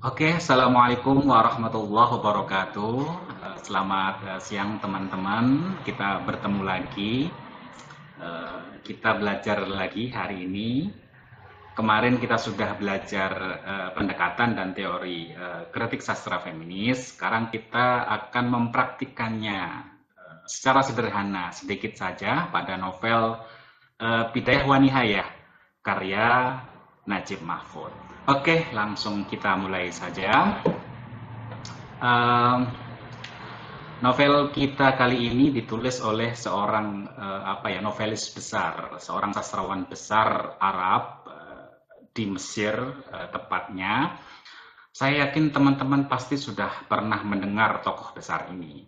Oke, Assalamualaikum warahmatullahi wabarakatuh. Selamat siang teman-teman. Kita bertemu lagi. Kita belajar lagi hari ini. Kemarin kita sudah belajar pendekatan dan teori kritik sastra feminis. Sekarang kita akan mempraktikkannya secara sederhana, sedikit saja pada novel Bidayah wa Nihayah karya Najib Mahfud. Oke, langsung kita mulai saja. Um, Novel kita kali ini ditulis oleh seorang novelis besar, seorang sastrawan besar Arab di Mesir tepatnya. Saya yakin teman-teman pasti sudah pernah mendengar tokoh besar ini.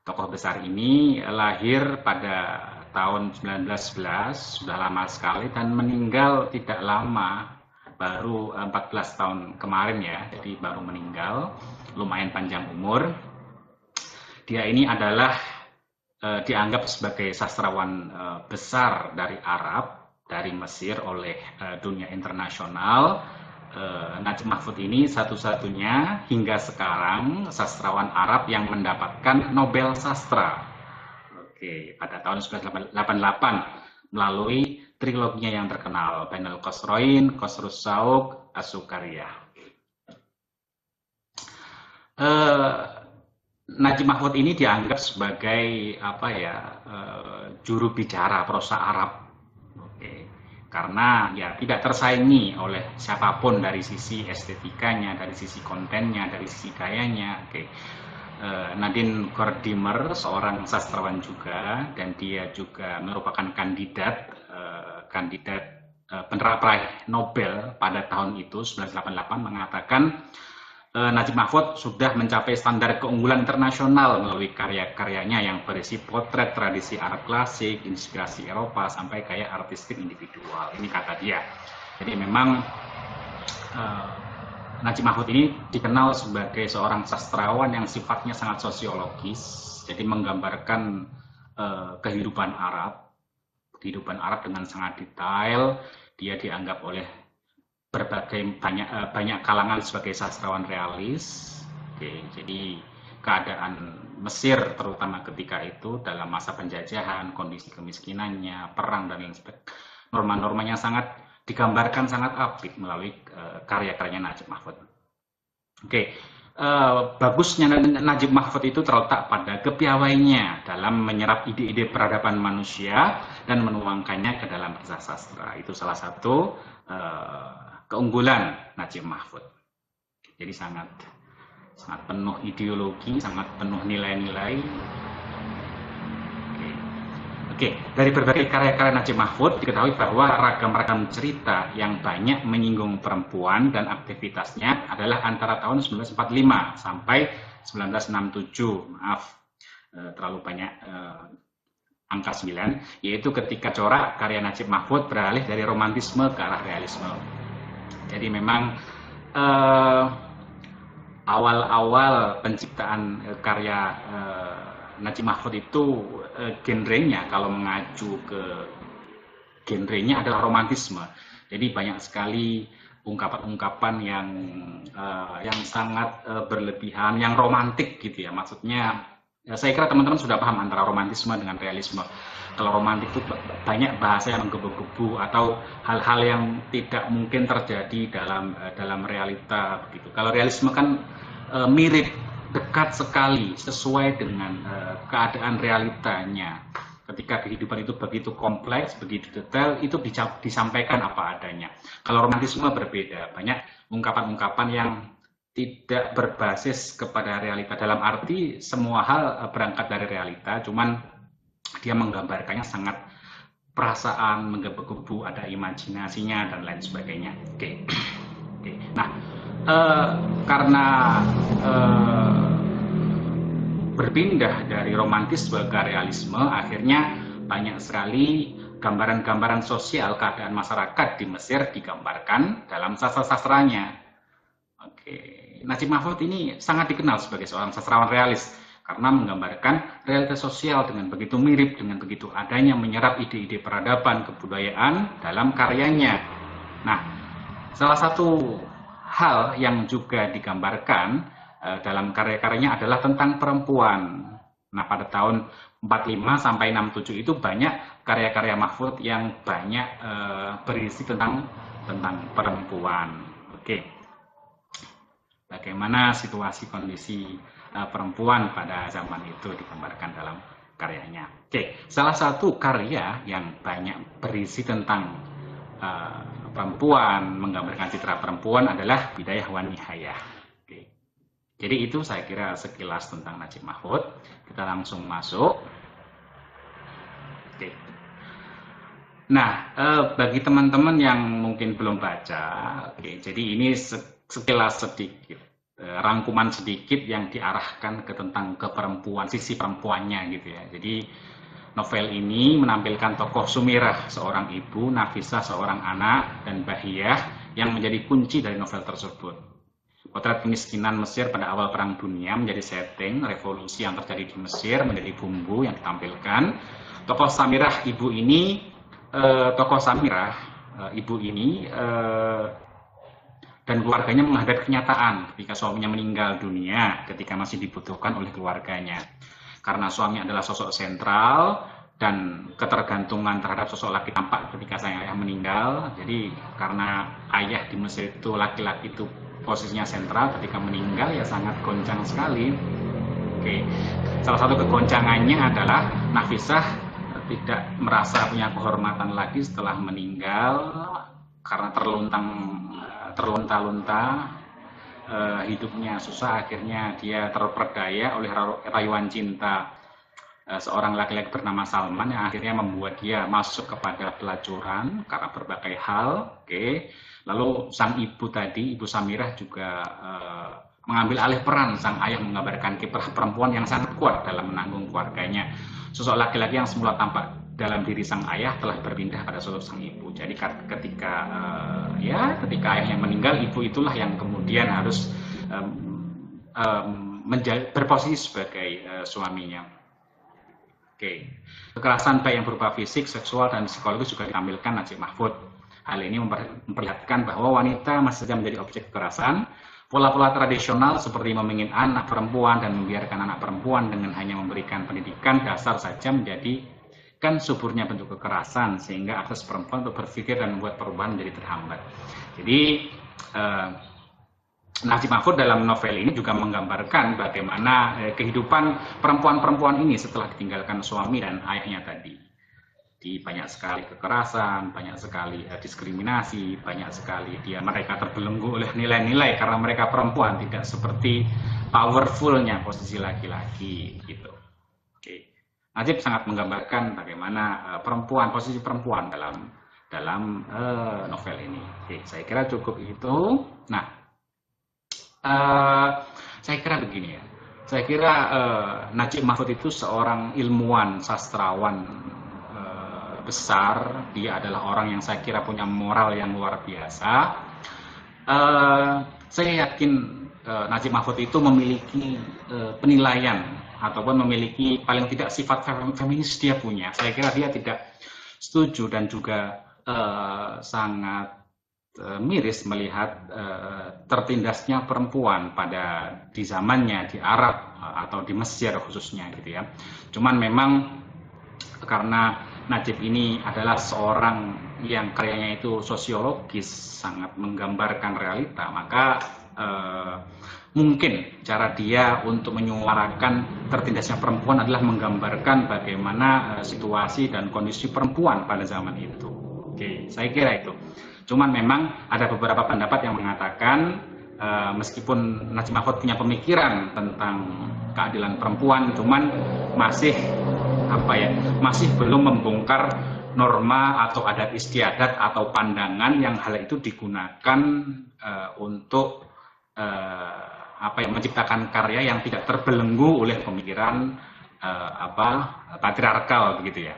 Tokoh besar ini lahir pada tahun 1911, sudah lama sekali, dan meninggal tidak lama, baru 14 tahun kemarin ya, jadi baru meninggal, lumayan panjang umur. Dia ini adalah dianggap sebagai sastrawan besar dari Arab, dari Mesir oleh dunia internasional. Najib Mahfud ini satu-satunya hingga sekarang sastrawan Arab yang mendapatkan Nobel Sastra. Oke, pada tahun 1988 melalui triloginya yang terkenal, Bainal Qasrain, Qasrus Sauk, As-Sukariyah. Najib Mahfud ini dianggap sebagai juru bicara prosa Arab. Oke. Karena ya tidak tersaingi oleh siapapun dari sisi estetikanya, dari sisi kontennya, dari sisi gayanya. Oke. Nadine Gordimer seorang sastrawan juga, dan dia juga merupakan kandidat peneraih Nobel pada tahun itu 1988 mengatakan Najib Mahfud sudah mencapai standar keunggulan internasional melalui karya-karyanya yang berisi potret tradisi Arab klasik, inspirasi Eropa, sampai gaya artistik individual. Ini kata dia. Jadi memang Najib Mahfud ini dikenal sebagai seorang sastrawan yang sifatnya sangat sosiologis, jadi menggambarkan kehidupan Arab dengan sangat detail. Dia dianggap oleh banyak kalangan sebagai sastrawan realis. Oke, jadi keadaan Mesir terutama ketika itu dalam masa penjajahan, kondisi kemiskinannya, perang dan lain sebagainya, norma-normanya sangat digambarkan sangat apik melalui karya-karyanya Najib Mahfud. Oke, bagusnya Najib Mahfud itu terletak pada kepiawaiannya dalam menyerap ide-ide peradaban manusia dan menuangkannya ke dalam kisah sastra. Itu salah satu keunggulan Najib Mahfud. Jadi sangat penuh ideologi, sangat penuh nilai-nilai. Oke, dari berbagai karya-karya Najib Mahfud diketahui bahwa ragam-ragam cerita yang banyak menyinggung perempuan dan aktivitasnya adalah antara tahun 1945 sampai 1967. Maaf, terlalu banyak angka 9, yaitu ketika corak karya Najib Mahfud beralih dari romantisme ke arah realisme. Jadi memang awal-awal penciptaan karya Najib Mahfud itu genrenya, kalau mengacu ke genrenya, adalah romantisme. Jadi banyak sekali ungkapan-ungkapan yang sangat berlebihan, yang romantik gitu ya. Maksudnya ya, saya kira teman-teman sudah paham antara romantisme dengan realisme. Kalau romantik itu banyak bahasa yang menggebu-gebu atau hal-hal yang tidak mungkin terjadi dalam realita begitu. Kalau realisme kan mirip, dekat sekali, sesuai dengan keadaan realitanya. Ketika kehidupan itu begitu kompleks, begitu detail, itu disampaikan apa adanya. Kalau romantisme berbeda, banyak ungkapan-ungkapan yang tidak berbasis kepada realita, dalam arti semua hal berangkat dari realita, cuman dia menggambarkannya sangat perasaan, menggebu-gebu, ada imajinasinya dan lain sebagainya. Oke. Nah, karena berpindah dari romantisme ke realisme, akhirnya banyak sekali gambaran-gambaran sosial keadaan masyarakat di Mesir digambarkan dalam sastra-sastranya. Oke, Najib Mahfud ini sangat dikenal sebagai seorang sastrawan realis karena menggambarkan realitas sosial dengan begitu mirip, dengan begitu adanya, menyerap ide-ide peradaban, kebudayaan dalam karyanya. Nah, salah satu hal yang juga digambarkan dalam karya-karyanya adalah tentang perempuan. Nah, pada tahun 45 sampai 67 itu banyak karya-karya Mahfud yang banyak berisi tentang perempuan. Oke. Bagaimana situasi kondisi perempuan pada zaman itu digambarkan dalam karyanya. Oke, salah satu karya yang banyak berisi tentang perempuan, menggambarkan citra perempuan adalah Bidayah wan Nihayah. Oke. Jadi itu saya kira sekilas tentang Najib Mahfud. Kita langsung masuk. Oke. Nah, bagi teman-teman yang mungkin belum baca, oke, jadi ini sekilas sedikit, rangkuman sedikit yang diarahkan tentang perempuan, sisi perempuannya gitu ya. Jadi novel ini menampilkan tokoh Sumirah, seorang ibu, Nafisah, seorang anak, dan Bahiyah yang menjadi kunci dari novel tersebut. Potret kemiskinan Mesir pada awal Perang Dunia menjadi setting, revolusi yang terjadi di Mesir menjadi bumbu yang ditampilkan. Tokoh Samirah, ibu ini, dan keluarganya menghadapi kenyataan ketika suaminya meninggal dunia, ketika masih dibutuhkan oleh keluarganya. Karena suami adalah sosok sentral dan ketergantungan terhadap sosok laki tampak ketika sang ayah meninggal. Jadi karena ayah di Mesir itu laki-laki itu posisinya sentral, ketika meninggal ya sangat goncang sekali. Oke. Salah satu kegoncangannya adalah Nafisah tidak merasa punya kehormatan lagi setelah meninggal karena terlunta-lunta hidupnya susah. Akhirnya dia terperdaya oleh rayuan cinta seorang laki-laki bernama Salman yang akhirnya membuat dia masuk kepada pelacuran karena berbagai hal. Oke. Lalu sang ibu tadi, Ibu Samirah juga mengambil alih peran sang ayah, menggambarkan kiprah perempuan yang sangat kuat dalam menanggung keluarganya. Sosok laki-laki yang semula tampak dalam diri sang ayah telah berpindah pada sosok sang ibu. Jadi ketika ayahnya meninggal, ibu itulah yang kemudian harus berposisi sebagai suaminya. Oke. Kekerasan baik yang berupa fisik, seksual, dan psikologis juga ditampilkan Najib Mahfud. Hal ini memperlihatkan bahwa wanita masih saja menjadi objek kekerasan. Pola-pola tradisional seperti memingin anak perempuan dan membiarkan anak perempuan dengan hanya memberikan pendidikan dasar saja menjadikan suburnya bentuk kekerasan, sehingga akses perempuan untuk berpikir dan membuat perubahan menjadi terhambat. Jadi Najib Mahfud dalam novel ini juga menggambarkan bagaimana kehidupan perempuan-perempuan ini setelah ditinggalkan suami dan ayahnya tadi. Banyak sekali kekerasan, banyak sekali diskriminasi, banyak sekali mereka terbelenggu oleh nilai-nilai karena mereka perempuan, tidak seperti powerfulnya posisi laki-laki gitu. Oke. Najib sangat menggambarkan bagaimana posisi perempuan dalam novel ini. Oke, saya kira cukup itu. Nah, saya kira begini ya. Saya kira Najib Mahfud itu seorang ilmuwan, sastrawan besar. Dia adalah orang yang saya kira punya moral yang luar biasa. Saya yakin Najib Mahfud itu memiliki penilaian ataupun memiliki paling tidak sifat feminis dia punya. Saya kira dia tidak setuju dan juga sangat miris melihat tertindasnya perempuan di zamannya di Arab atau di Mesir khususnya gitu ya. Cuman memang karena Najib ini adalah seorang yang karyanya itu sosiologis, sangat menggambarkan realita, maka mungkin cara dia untuk menyuarakan tertindasnya perempuan adalah menggambarkan bagaimana situasi dan kondisi perempuan pada zaman itu. Oke, saya kira itu. Cuman memang ada beberapa pendapat yang mengatakan meskipun Najib Mahfud punya pemikiran tentang keadilan perempuan, cuman masih belum membongkar norma atau adat istiadat atau pandangan yang hal itu digunakan untuk menciptakan karya yang tidak terbelenggu oleh pemikiran patriarkal begitu ya.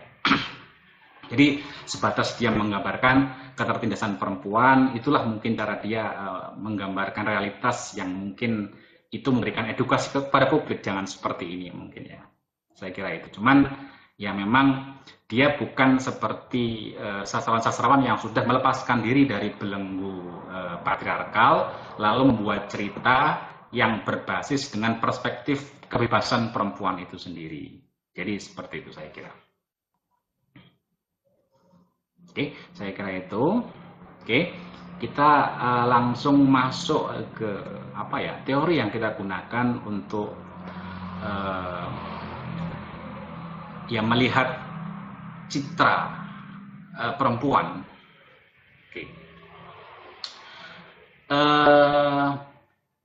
Jadi sebatas dia menggambarkan ketertindasan perempuan, itulah mungkin cara dia menggambarkan realitas yang mungkin itu memberikan edukasi kepada publik, jangan seperti ini mungkin ya. Saya kira itu. Cuman ya memang dia bukan seperti sastrawan-sastrawan yang sudah melepaskan diri dari belenggu patriarkal, lalu membuat cerita yang berbasis dengan perspektif kebebasan perempuan itu sendiri. Jadi seperti itu saya kira. Oke, saya kira itu. Oke, kita langsung masuk ke apa ya, teori yang kita gunakan untuk ya melihat citra perempuan. Oke.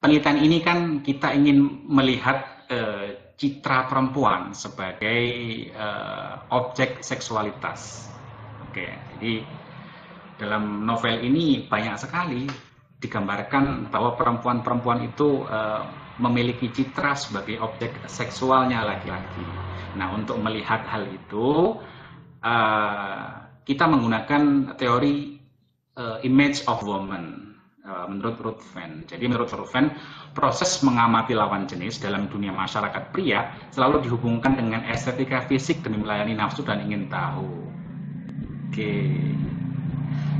Penelitian ini kan kita ingin melihat citra perempuan sebagai objek seksualitas. Oke, jadi dalam novel ini banyak sekali digambarkan bahwa perempuan-perempuan itu memiliki citra sebagai objek seksualnya laki-laki. Nah, untuk melihat hal itu, kita menggunakan teori image of woman menurut Ruthven. Jadi menurut Ruthven, proses mengamati lawan jenis dalam dunia masyarakat pria selalu dihubungkan dengan estetika fisik demi melayani nafsu dan ingin tahu. Oke,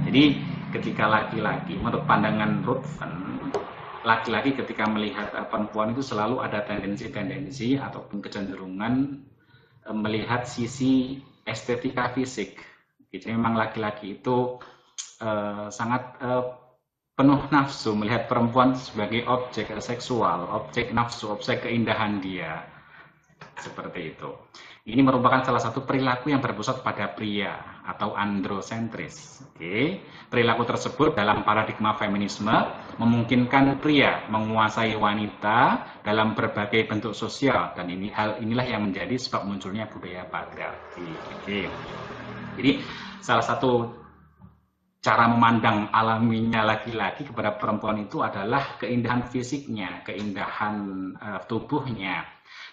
jadi ketika laki-laki, menurut pandangan Ruthven, laki-laki ketika melihat perempuan itu selalu ada tendensi-tendensi ataupun kecenderungan melihat sisi estetika fisik. Jadi memang laki-laki itu sangat penuh nafsu melihat perempuan sebagai objek seksual, objek nafsu, objek keindahan dia. Seperti itu. Ini merupakan salah satu perilaku yang berpusat pada pria atau androsentris. Oke. Perilaku tersebut dalam paradigma feminisme memungkinkan pria menguasai wanita dalam berbagai bentuk sosial, dan hal inilah yang menjadi sebab munculnya budaya patriarki. Oke. Jadi salah satu cara memandang alaminya laki-laki kepada perempuan itu adalah keindahan fisiknya, keindahan tubuhnya,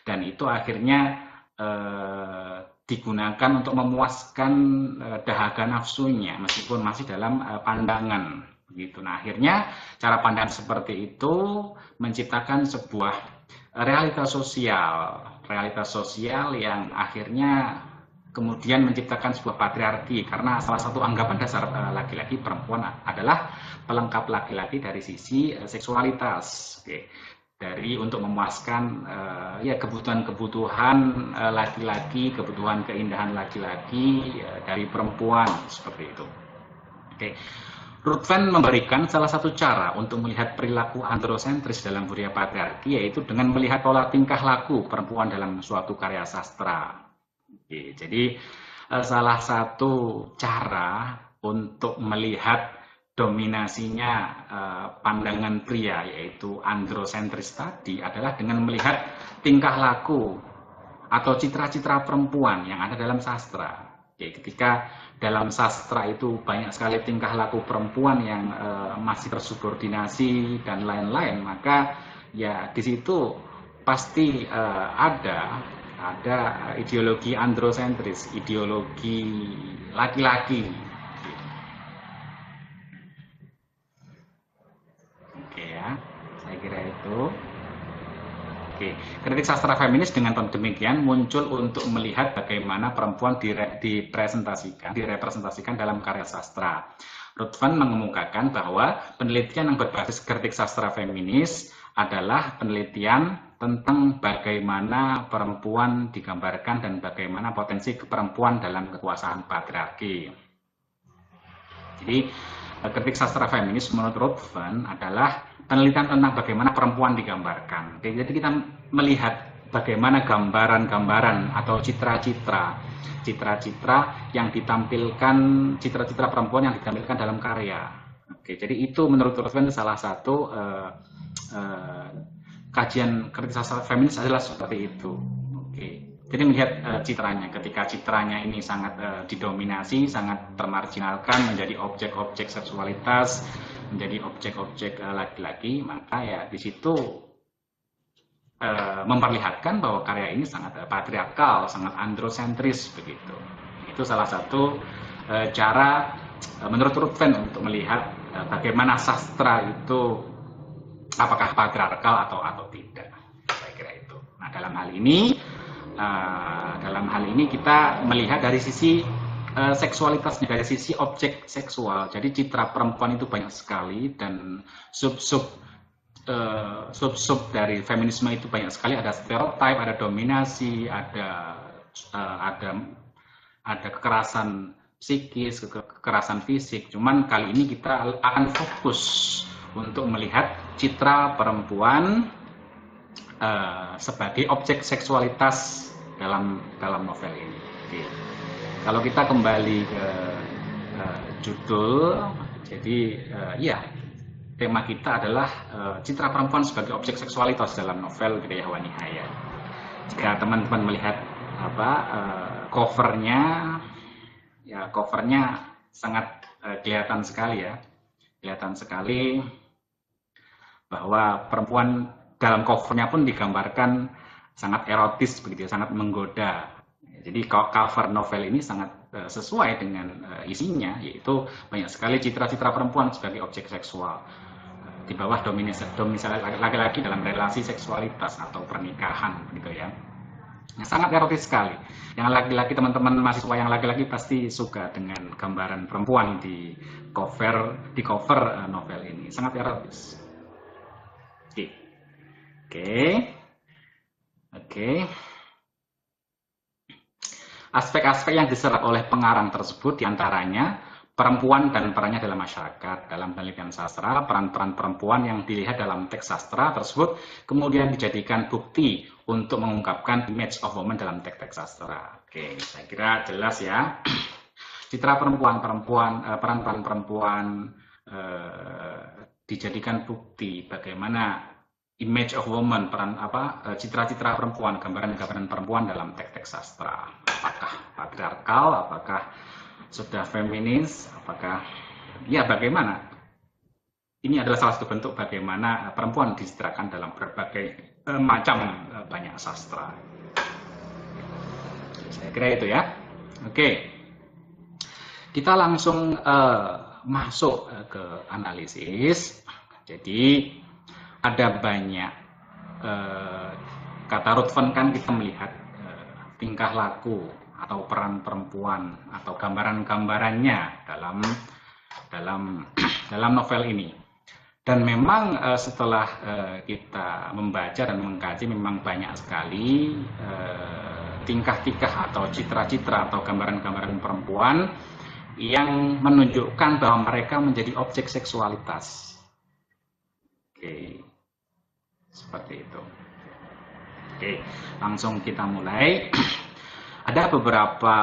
dan itu akhirnya digunakan untuk memuaskan dahaga nafsunya meskipun masih dalam pandangan begitu. Nah, akhirnya cara pandang seperti itu menciptakan sebuah realitas sosial yang akhirnya kemudian menciptakan sebuah patriarki, karena salah satu anggapan dasar laki-laki perempuan adalah pelengkap laki-laki dari sisi seksualitas. Oke. Dari untuk memuaskan ya kebutuhan-kebutuhan laki-laki, kebutuhan keindahan laki-laki dari perempuan, seperti itu. Oke. Ruthven memberikan salah satu cara untuk melihat perilaku androsentris dalam budaya patriarki, yaitu dengan melihat pola tingkah laku perempuan dalam suatu karya sastra. Oke, jadi salah satu cara untuk melihat dominasinya pandangan pria, yaitu androsentris tadi, adalah dengan melihat tingkah laku atau citra-citra perempuan yang ada dalam sastra. Jadi ketika dalam sastra itu banyak sekali tingkah laku perempuan yang masih tersubordinasi dan lain-lain, maka ya di situ pasti ada ideologi androsentris, ideologi laki-laki. Kira itu. Oke, kritik sastra feminis dengan demikian muncul untuk melihat bagaimana perempuan direpresentasikan dalam karya sastra. Ruthven mengemukakan bahwa penelitian yang berbasis kritik sastra feminis adalah penelitian tentang bagaimana perempuan digambarkan dan bagaimana potensi perempuan dalam kekuasaan patriarki. Jadi, kritik sastra feminis menurut Ruthven adalah penelitian tentang bagaimana perempuan digambarkan. Jadi kita melihat bagaimana gambaran-gambaran atau citra-citra yang ditampilkan, citra-citra perempuan yang ditampilkan dalam karya. Oke, jadi itu menurut Ruthven salah satu kajian kritik sastra feminis adalah seperti itu. Oke. Jadi melihat citranya, ketika citranya ini sangat didominasi, sangat termarginalkan, menjadi objek-objek seksualitas, menjadi objek-objek laki-laki, maka ya di situ memperlihatkan bahwa karya ini sangat patriarkal, sangat androsentris begitu. Itu salah satu cara menurut Ruthven untuk melihat bagaimana sastra itu apakah patriarkal atau tidak. Saya kira itu. Nah, dalam hal ini kita melihat dari sisi seksualitasnya dari sisi objek seksual. Jadi citra perempuan itu banyak sekali dan sub-sub dari feminisme itu banyak sekali. Ada stereotip, ada dominasi, ada kekerasan psikis, kekerasan fisik. Cuman kali ini kita akan fokus untuk melihat citra perempuan sebagai objek seksualitas dalam novel ini. Oke. Kalau kita kembali ke judul, jadi ya tema kita adalah citra perempuan sebagai objek seksualitas dalam novel Bidayah wa Nihayah. Jika teman-teman melihat covernya, ya covernya sangat kelihatan sekali ya, kelihatan sekali bahwa perempuan dalam covernya pun digambarkan sangat erotis begitu, sangat menggoda. Jadi cover novel ini sangat sesuai dengan isinya, yaitu banyak sekali citra-citra perempuan sebagai objek seksual di bawah dominasi laki-laki dalam relasi seksualitas atau pernikahan gitu ya. Sangat erotis sekali. Yang laki-laki, teman-teman mahasiswa yang laki-laki pasti suka dengan gambaran perempuan di cover novel ini. Sangat erotis. Oke. Aspek-aspek yang diserap oleh pengarang tersebut diantaranya perempuan dan perannya dalam masyarakat. Dalam penelitian sastra, peran-peran perempuan yang dilihat dalam teks sastra tersebut kemudian dijadikan bukti untuk mengungkapkan image of woman dalam teks-teks sastra. Oke, saya kira jelas ya. Citra peran-peran perempuan dijadikan bukti bagaimana image of woman, citra-citra perempuan, gambaran-gambaran perempuan dalam teks-teks sastra. Apakah patriarkal, apakah sudah feminis, apakah ya bagaimana? Ini adalah salah satu bentuk bagaimana perempuan dicitrakan dalam berbagai macam banyak sastra. Saya kira itu ya. Oke, kita langsung masuk ke analisis. Jadi ada banyak kata Ruthven kan kita melihat tingkah laku atau peran perempuan atau gambaran-gambarannya dalam novel ini. Dan memang setelah kita membaca dan mengkaji memang banyak sekali tingkah-tingkah atau citra-citra atau gambaran-gambaran perempuan yang menunjukkan bahwa mereka menjadi objek seksualitas. Oke. Seperti itu. Oke, langsung kita mulai. Ada beberapa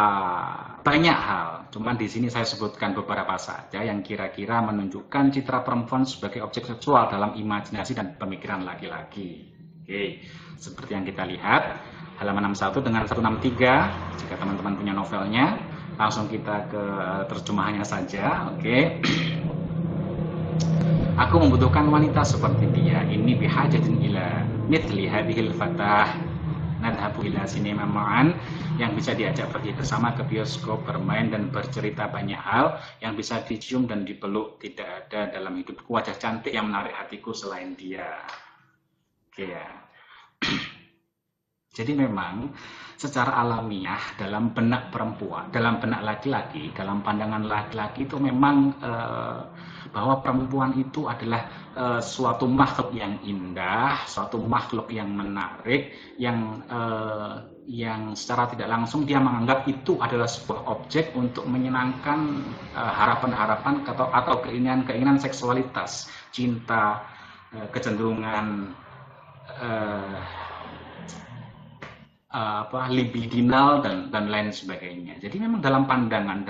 banyak hal, cuman di sini saya sebutkan beberapa saja yang kira-kira menunjukkan citra perempuan sebagai objek seksual dalam imajinasi dan pemikiran laki-laki. Oke, seperti yang kita lihat halaman 61 dengan 163. Jika teman-teman punya novelnya, langsung kita ke terjemahannya saja. Oke. Aku membutuhkan wanita seperti dia. Ini bihajatin ila mithli hadhil fatah. Nadhabu ila sinema ma'an, yang bisa diajak pergi bersama ke bioskop, bermain dan bercerita banyak hal, yang bisa dicium dan dipeluk. Tidak ada dalam hidupku wajah cantik yang menarik hatiku selain dia. Oke ya. Jadi memang secara alamiah dalam benak perempuan, dalam benak laki-laki, dalam pandangan laki-laki itu memang bahwa perempuan itu adalah suatu makhluk yang indah, suatu makhluk yang menarik, yang secara tidak langsung dia menganggap itu adalah sebuah objek untuk menyenangkan harapan-harapan atau keinginan-keinginan seksualitas, cinta, kecenderungan libidinal dan lain sebagainya. Jadi memang dalam pandangan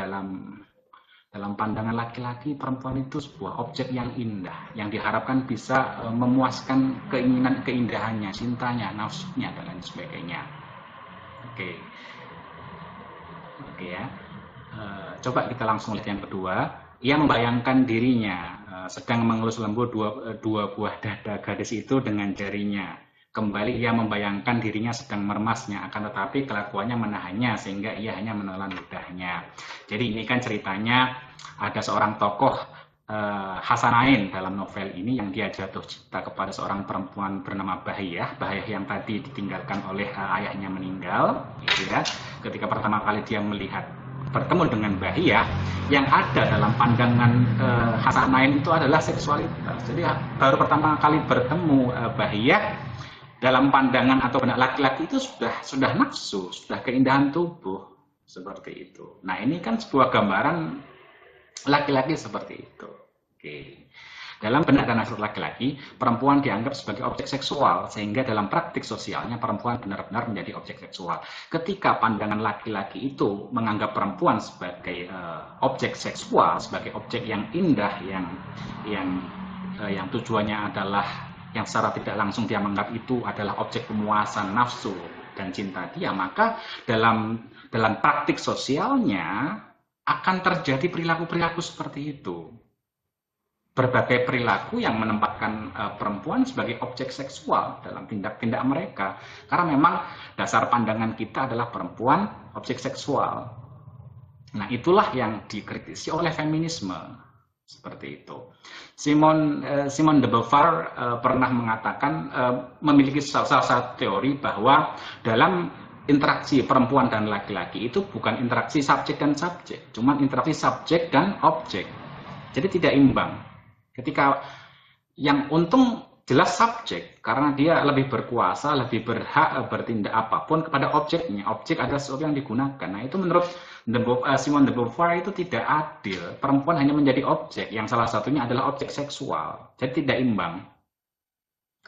laki-laki, perempuan itu sebuah objek yang indah, yang diharapkan bisa memuaskan keinginan keindahannya, cintanya, nafsunya dan lain sebagainya. Oke ya. Coba kita langsung lihat yang kedua. Ia membayangkan dirinya sedang mengelus lembut dua buah dada gadis itu dengan jarinya. Kembali ia membayangkan dirinya sedang meremasnya, akan tetapi kelakuannya menahannya sehingga ia hanya menelan ludahnya. Jadi ini kan ceritanya ada seorang tokoh Hasanain dalam novel ini yang dia jatuh cinta kepada seorang perempuan bernama Bahiyah yang tadi ditinggalkan oleh ayahnya meninggal, gitu ya. Ketika pertama kali dia melihat bertemu dengan bahiyah, yang ada dalam pandangan Hasanain itu adalah seksualitas. Jadi baru pertama kali bertemu bahiyah dalam pandangan atau benak laki-laki itu sudah nafsu, sudah keindahan tubuh seperti itu. Nah, ini kan sebuah gambaran laki-laki seperti itu. Oke. Dalam benak dan hasrat laki-laki, perempuan dianggap sebagai objek seksual, sehingga dalam praktik sosialnya perempuan benar-benar menjadi objek seksual. Ketika pandangan laki-laki itu menganggap perempuan sebagai objek seksual, sebagai objek yang indah, yang tujuannya adalah, yang secara tidak langsung dia menganggap itu adalah objek pemuasan nafsu dan cinta dia, maka dalam praktik sosialnya akan terjadi perilaku-perilaku seperti itu. Berbagai perilaku yang menempatkan perempuan sebagai objek seksual dalam tindak-tindak mereka. Karena memang dasar pandangan kita adalah perempuan objek seksual. Nah, itulah yang dikritisi oleh feminisme. Seperti itu. Simone de Beauvoir pernah mengatakan, memiliki salah satu teori bahwa dalam interaksi perempuan dan laki-laki itu bukan interaksi subjek dan subjek, cuma interaksi subjek dan objek. Jadi tidak imbang. Ketika yang untung jelas subjek, karena dia lebih berkuasa, lebih berhak bertindak apapun kepada objeknya. Objek adalah sesuatu yang digunakan. Nah, itu menurut Simone de Beauvoir itu tidak adil. Perempuan hanya menjadi objek, yang salah satunya adalah objek seksual. Jadi tidak imbang.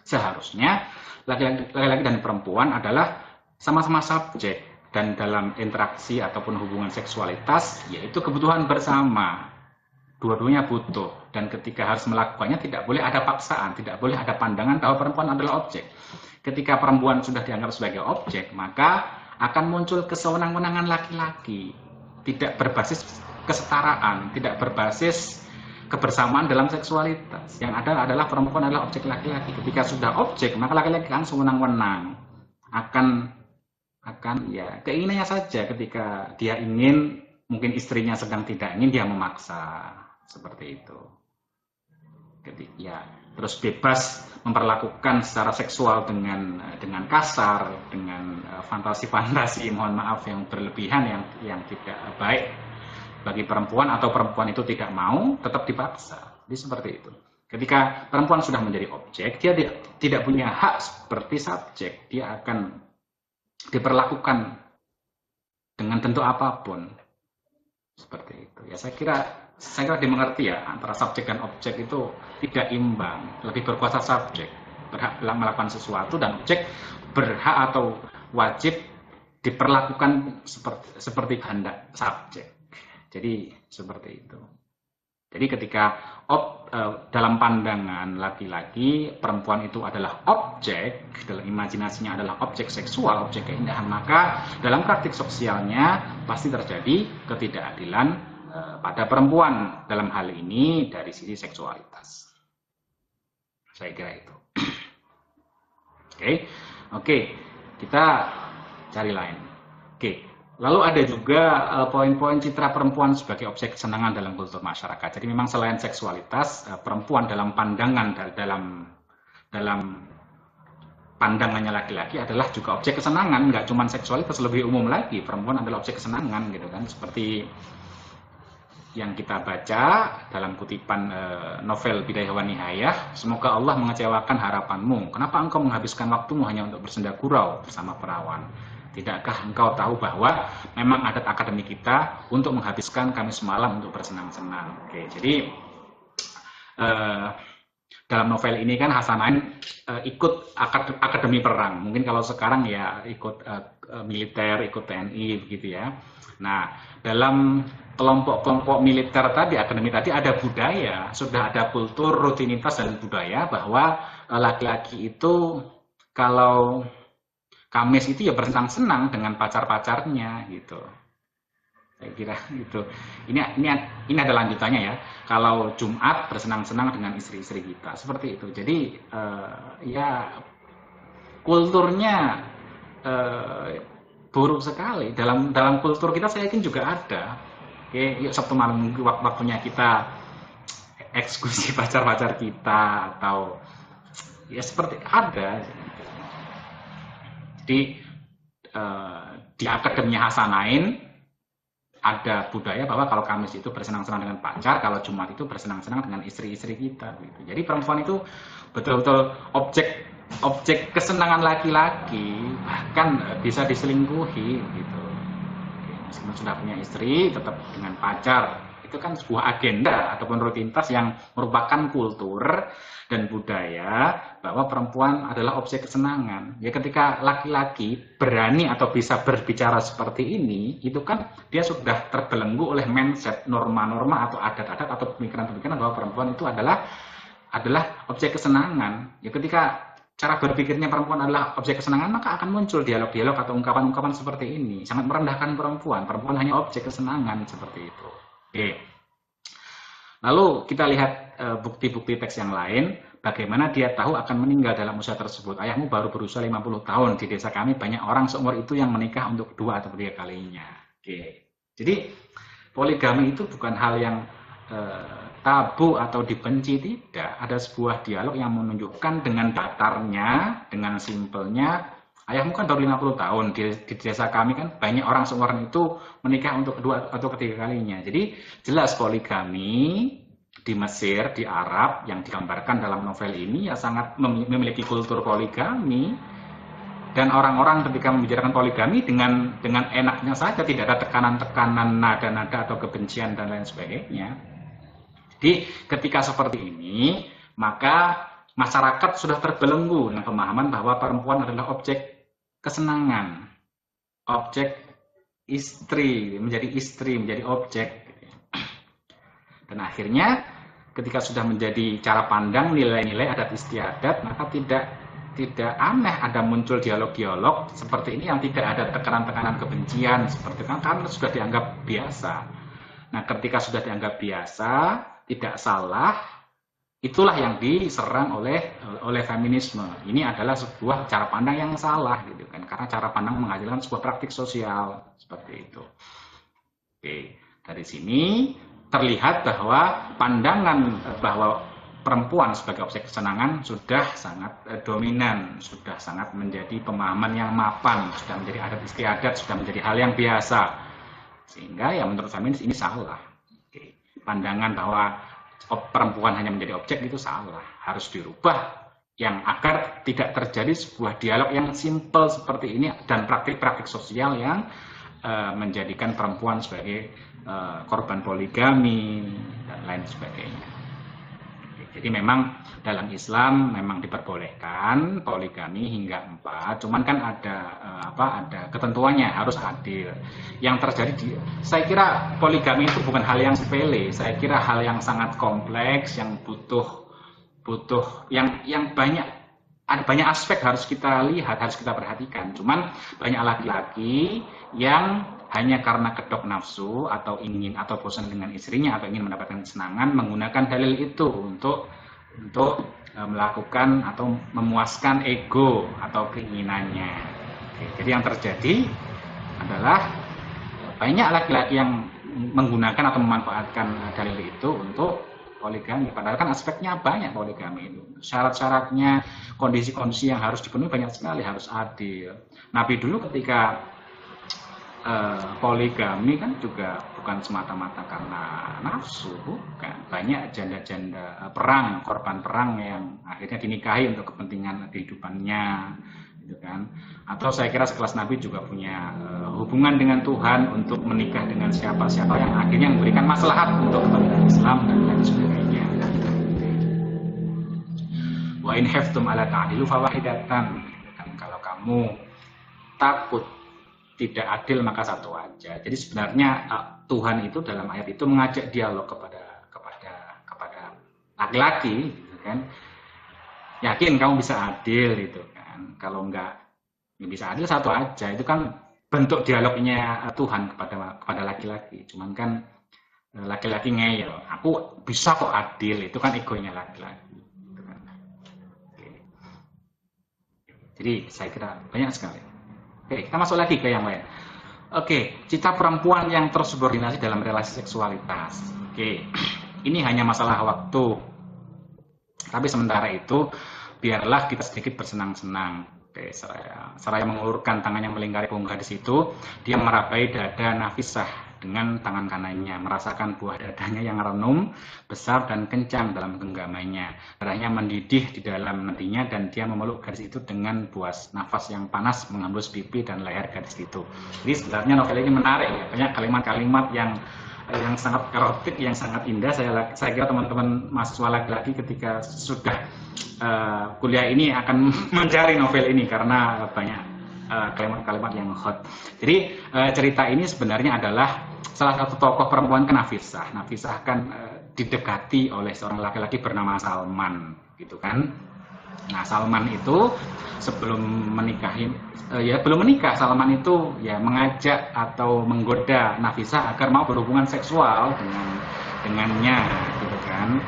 Seharusnya laki-laki dan perempuan adalah sama-sama subjek, dan dalam interaksi ataupun hubungan seksualitas yaitu kebutuhan bersama. Dua-duanya butuh, dan ketika harus melakukannya tidak boleh ada paksaan, tidak boleh ada pandangan bahwa perempuan adalah objek. Ketika perempuan sudah dianggap sebagai objek, maka akan muncul kesewenang-wenangan laki-laki, tidak berbasis kesetaraan, tidak berbasis kebersamaan dalam seksualitas. Yang ada adalah perempuan adalah objek laki-laki. Ketika sudah objek, maka laki-laki akan sewenang-wenang, akan ya keinginannya saja. Ketika dia ingin, mungkin istrinya sedang tidak ingin, dia memaksa. Seperti itu. Ya, terus bebas memperlakukan secara seksual dengan kasar, dengan fantasi-fantasi, mohon maaf, yang berlebihan, yang tidak baik bagi perempuan, atau perempuan itu tidak mau, tetap dipaksa. Jadi seperti itu. Ketika perempuan sudah menjadi objek, dia tidak punya hak seperti subjek. Dia akan diperlakukan dengan bentuk apapun. Seperti itu. Ya, saya kira dimengerti ya, antara subjek dan objek itu tidak imbang. Lebih berkuasa subjek, berhak melakukan sesuatu, dan objek berhak atau wajib diperlakukan seperti kehendak subjek. Jadi seperti itu. Jadi ketika dalam pandangan laki-laki perempuan itu adalah objek, dalam imajinasinya adalah objek seksual, objek keindahan, maka dalam praktik sosialnya pasti terjadi ketidakadilan pada perempuan dalam hal ini dari sisi seksualitas. Saya kira itu. Oke, kita cari lain. Lalu ada juga poin-poin citra perempuan sebagai objek kesenangan dalam kultur masyarakat. Jadi memang selain seksualitas, perempuan dalam pandangan dalam pandangannya laki-laki adalah juga objek kesenangan, nggak cuma seksualitas, lebih umum lagi. Perempuan adalah objek kesenangan, gitu kan? Seperti yang kita baca dalam kutipan novel Bidayah wa Nihayah, semoga Allah mengecewakan harapanmu. Kenapa engkau menghabiskan waktumu hanya untuk bersenda gurau bersama perawan? Tidakkah engkau tahu bahwa memang adat akademi kita untuk menghabiskan Kamis malam untuk bersenang-senang? Jadi dalam novel ini kan Hasanain ikut akademi perang. Mungkin kalau sekarang ya ikut militer, ikut TNI begitu ya. Nah, dalam kelompok-kelompok militer tadi, akademi tadi, ada budaya, sudah ada kultur, rutinitas, dan budaya bahwa laki-laki itu kalau Kamis itu ya bersenang-senang dengan pacar-pacarnya gitu. Saya kira gitu. Ini ada lanjutannya ya. Kalau Jumat bersenang-senang dengan istri-istri kita, seperti itu. Jadi ya kulturnya buruk sekali. Dalam kultur kita saya yakin juga ada. Yuk Sabtu malam minggu waktunya kita eksekusi pacar-pacar kita, atau ya seperti ada. Jadi di akademinya Hasanain ada budaya bahwa kalau Kamis itu bersenang-senang dengan pacar, kalau Jumat itu bersenang-senang dengan istri-istri kita. Gitu. Jadi perempuan itu betul-betul objek kesenangan laki-laki, bahkan bisa diselingkuhi gitu. Meskipun sudah punya istri, tetap dengan pacar. Itu kan sebuah agenda ataupun rutinitas yang merupakan kultur dan budaya bahwa perempuan adalah objek kesenangan. Ya ketika laki-laki berani atau bisa berbicara seperti ini, itu kan dia sudah terbelenggu oleh mindset, norma-norma atau adat-adat atau pemikiran-pemikiran bahwa perempuan itu adalah objek kesenangan. Ya ketika cara berpikirnya perempuan adalah objek kesenangan, maka akan muncul dialog-dialog atau ungkapan-ungkapan seperti ini. Sangat merendahkan perempuan. Perempuan hanya objek kesenangan seperti itu. Oke. Lalu kita lihat bukti-bukti teks yang lain. Bagaimana dia tahu akan meninggal dalam usia tersebut. Ayahmu baru berusia 50 tahun. Di desa kami banyak orang seumur itu yang menikah untuk 2 atau 3 kalinya. Oke. Jadi poligami itu bukan hal yang tabu atau dibenci, tidak. Ada sebuah dialog yang menunjukkan dengan datarnya, dengan simpelnya, ayahmu kan baru 50 tahun, di desa kami kan banyak orang seumuran itu menikah untuk 2 atau 3 kalinya. Jadi jelas poligami di Mesir, di Arab yang digambarkan dalam novel ini ya sangat memiliki kultur poligami. Dan orang-orang ketika membicarakan poligami dengan enaknya saja, tidak ada tekanan-tekanan nada-nada atau kebencian dan lain sebagainya. Jadi ketika seperti ini, maka masyarakat sudah terbelenggu dengan pemahaman bahwa perempuan adalah objek kesenangan, objek menjadi objek. Dan akhirnya ketika sudah menjadi cara pandang nilai-nilai adat istiadat, maka tidak aneh ada muncul dialog-dialog seperti ini yang tidak ada tekanan-tekanan kebencian seperti itu, karena sudah dianggap biasa. Nah, ketika sudah dianggap biasa, tidak salah, itulah yang diserang oleh feminisme. Ini adalah sebuah cara pandang yang salah gitu kan, karena cara pandang menghasilkan sebuah praktik sosial seperti itu. Oke, dari sini terlihat bahwa pandangan bahwa perempuan sebagai objek kesenangan sudah sangat dominan, sudah sangat menjadi pemahaman yang mapan, sudah menjadi adat istiadat, sudah menjadi hal yang biasa. Sehingga ya menurut feminis ini salah. Oke. Pandangan bahwa perempuan hanya menjadi objek itu salah, harus dirubah yang agar tidak terjadi sebuah dialog yang simpel seperti ini dan praktik-praktik sosial yang menjadikan perempuan sebagai korban poligami dan lain sebagainya. Jadi memang dalam Islam memang diperbolehkan poligami hingga 4, cuman kan ada ketentuannya, harus adil. Yang terjadi saya kira poligami itu bukan hal yang sepele, saya kira hal yang sangat kompleks yang butuh yang banyak, ada banyak aspek harus kita lihat, harus kita perhatikan. Cuman banyak laki-laki yang hanya karena kedok nafsu atau ingin atau bosan dengan istrinya atau ingin mendapatkan kesenangan menggunakan dalil itu untuk melakukan atau memuaskan ego atau keinginannya. Oke, jadi yang terjadi adalah banyak laki-laki yang menggunakan atau memanfaatkan dalil itu untuk poligami. Padahal kan aspeknya banyak poligami itu. Syarat-syaratnya, kondisi-kondisi yang harus dipenuhi banyak sekali, harus adil. Nabi dulu ketika poligami kan juga bukan semata-mata karena nafsu, bukan. Banyak janda-janda perang, korban perang yang akhirnya dinikahi untuk kepentingan kehidupannya, gitu kan. Atau saya kira sekelas Nabi juga punya hubungan dengan Tuhan untuk menikah dengan siapa-siapa yang akhirnya memberikan maslahat untuk kepentingan Islam dan lain sebagainya. Wa in haftum ala ta'dilu fawahidatan. Kalau kamu takut tidak adil maka satu aja. Jadi sebenarnya Tuhan itu dalam ayat itu mengajak dialog kepada laki-laki, gitu kan. Yakin kamu bisa adil gitu kan. Kalau enggak bisa adil satu aja. Itu kan bentuk dialognya Tuhan kepada laki-laki. Cuman kan laki-laki ngeyel. Aku bisa kok adil. Itu kan egonya laki-laki. Gitu kan. Jadi saya kira banyak sekali. Oke, kita masuk lagi ke yang lain. Oke, cita perempuan yang tersubordinasi dalam relasi seksualitas. Oke, ini hanya masalah waktu. Tapi sementara itu, biarlah kita sedikit bersenang-senang. Oke, seraya mengulurkan tangannya melingkari punggung gadis itu, dia merapai dada Nafisah. dengan tangan kanannya, merasakan buah dadanya yang renum, besar dan kencang dalam genggamannya. Darahnya mendidih di dalam nadinya dan dia memeluk gadis itu dengan buas nafas yang panas menghembus pipi dan leher gadis itu. Jadi sebenarnya novel ini menarik ya, banyak kalimat-kalimat yang sangat erotik, yang sangat indah. Saya kira teman-teman mahasiswa laki-laki ketika sudah kuliah ini akan mencari novel ini karena banyak kalimat-kalimat yang hot. Jadi cerita ini sebenarnya adalah salah satu tokoh perempuan ke Nafisah. Nafisah kan didekati oleh seorang laki-laki bernama Salman, gitu kan. Nah, Salman itu sebelum menikahi, belum menikah, Salman itu ya mengajak atau menggoda Nafisah agar mau berhubungan seksual dengannya, gitu kan.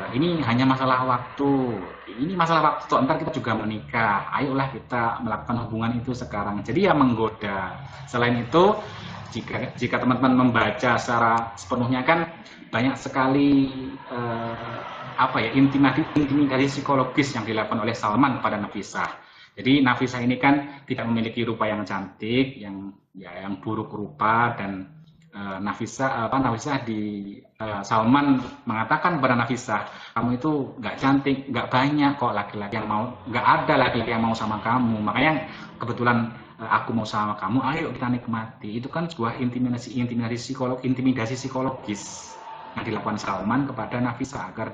Ini hanya masalah waktu. Ini masalah waktu, ntar kita juga menikah. Ayolah kita melakukan hubungan itu sekarang. Jadi ya menggoda. Selain itu, jika teman-teman membaca secara sepenuhnya kan banyak sekali intimidasi psikologis yang dilakukan oleh Salman pada Nafisah. Jadi Nafisah ini kan tidak memiliki rupa yang cantik, yang buruk rupa, dan Nafisah Salman mengatakan kepada Nafisah, kamu itu nggak cantik, nggak banyak kok laki-laki yang mau, nggak ada laki-laki yang mau sama kamu. Makanya kebetulan aku mau sama kamu, ayo kita nikmati. Itu kan sebuah intimidasi psikologis yang dilakukan Salman kepada Nafisah agar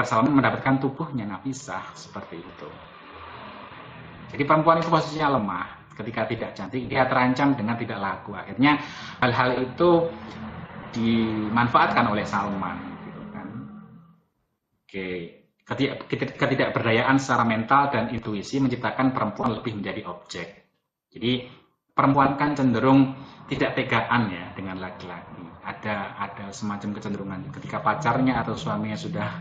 Salman mendapatkan tubuhnya Nafisah seperti itu. Jadi perempuan itu posisinya lemah. Ketika tidak cantik, dia terancam dengan tidak laku. Akhirnya hal-hal itu dimanfaatkan oleh Salman, gitu kan. Oke, ketidakberdayaan secara mental dan intuisi menciptakan perempuan lebih menjadi objek. Jadi perempuan kan cenderung tidak tegaan ya dengan laki-laki. Ada semacam kecenderungan ketika pacarnya atau suaminya sudah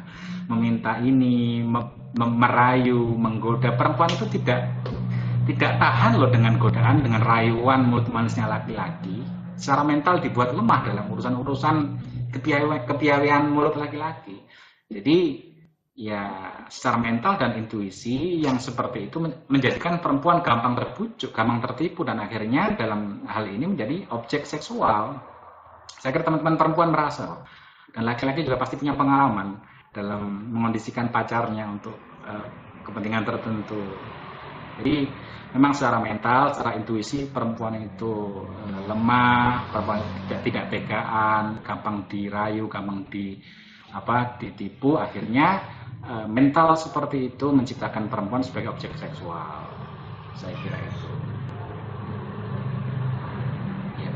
meminta ini, merayu, menggoda, perempuan itu tidak tahan loh dengan godaan, dengan rayuan mulut manisnya laki-laki. Secara mental dibuat lemah dalam urusan-urusan kepiawaian mulut laki-laki. Jadi ya secara mental dan intuisi yang seperti itu menjadikan perempuan gampang terbujuk, gampang tertipu, dan akhirnya dalam hal ini menjadi objek seksual. Saya kira teman-teman perempuan merasa loh. Dan laki-laki juga pasti punya pengalaman dalam mengondisikan pacarnya untuk kepentingan tertentu. Jadi memang secara mental, secara intuisi perempuan itu lemah, perempuan tidak tegaan, gampang dirayu, gampang ditipu. Akhirnya mental seperti itu menciptakan perempuan sebagai objek seksual. Saya kira itu. Ya